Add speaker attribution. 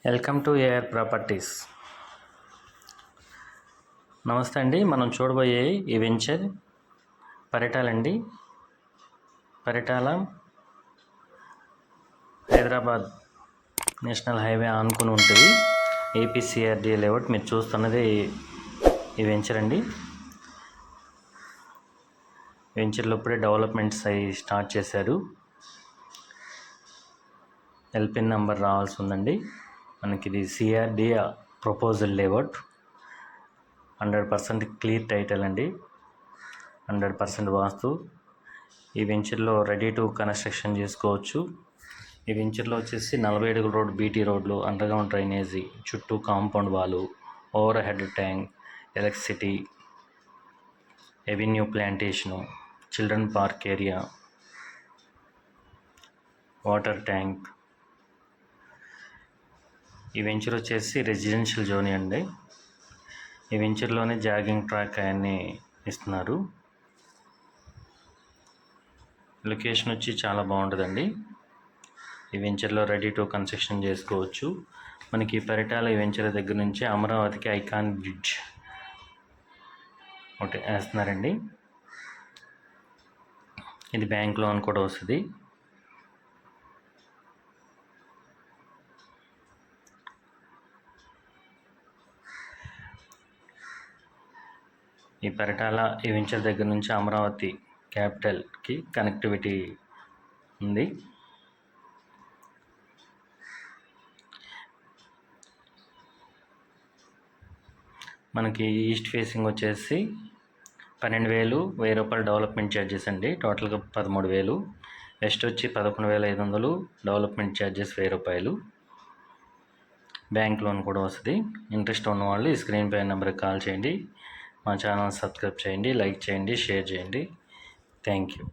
Speaker 1: Welcome to AR properties. నమస్తే అండి. మనం చూడబోయే ఈ వెంచర్ పరిటాలండి. పరిటాల హైదరాబాద్ నేషనల్ హైవే ఆనుకుని ఉంటుంది. APCRDA layout. మీరు చూస్తున్నది ఈ వెంచర్ అండి. వెంచర్లో ఇప్పుడే డెవలప్మెంట్స్ అవి స్టార్ట్ చేశారు. ఎల్పిన్ నెంబర్ రావాల్సి ఉందండి. మనకి ఇది CRDA proposal layout. 100% clear title అండి. 100% వాస్తు. ఈ వెంచర్లో రెడీ టు కన్స్ట్రక్షన్ చేసుకోవచ్చు. ఈ వెంచర్లో వచ్చేసి 40 అడుగుల రోడ్, బీటీ రోడ్లు, అండర్గ్రౌండ్ డ్రైనేజీ, చుట్టూ కాంపౌండ్ వాలు, over head tank, electricity, avenue plantation, children park area, water tank. ఈ వెంచర్ వచ్చేసి రెసిడెన్షియల్ జోన్ అండి. ఈ వెంచర్లోనే జాగింగ్ ట్రాక్ అవన్నీ ఇస్తున్నారు. లొకేషన్ వచ్చి చాలా బాగుంటుందండి. ఈ వెంచర్లో రెడీ టు కన్స్ట్రక్షన్ చేసుకోవచ్చు. మనకి పరిటాల ఈ వెంచర్ దగ్గర నుంచి అమరావతికి ఐకాన్ బ్రిడ్జ్ ఒకటి వేస్తున్నారండి. ఇది బ్యాంక్ లోన్ కూడా వస్తుంది. ఈ పరిటాల ఈ వెంచర్ దగ్గర నుంచి అమరావతి క్యాపిటల్కి కనెక్టివిటీ ఉంది. మనకి ఈస్ట్ ఫేసింగ్ వచ్చేసి 12,000, ₹1,000 డెవలప్మెంట్ ఛార్జెస్ అండి. టోటల్గా 13,000. వెస్ట్ వచ్చి 11,500, డెవలప్మెంట్ ఛార్జెస్ ₹1,000. బ్యాంక్ లోన్ కూడా వస్తుంది. ఇంట్రెస్ట్ ఉన్నవాళ్ళు ఈ స్క్రీన్ పై నెంబర్కి కాల్ చేయండి. మా ఛానల్ సబ్స్క్రైబ్ చేయండి, లైక్ చేయండి, షేర్ చేయండి. Thank you.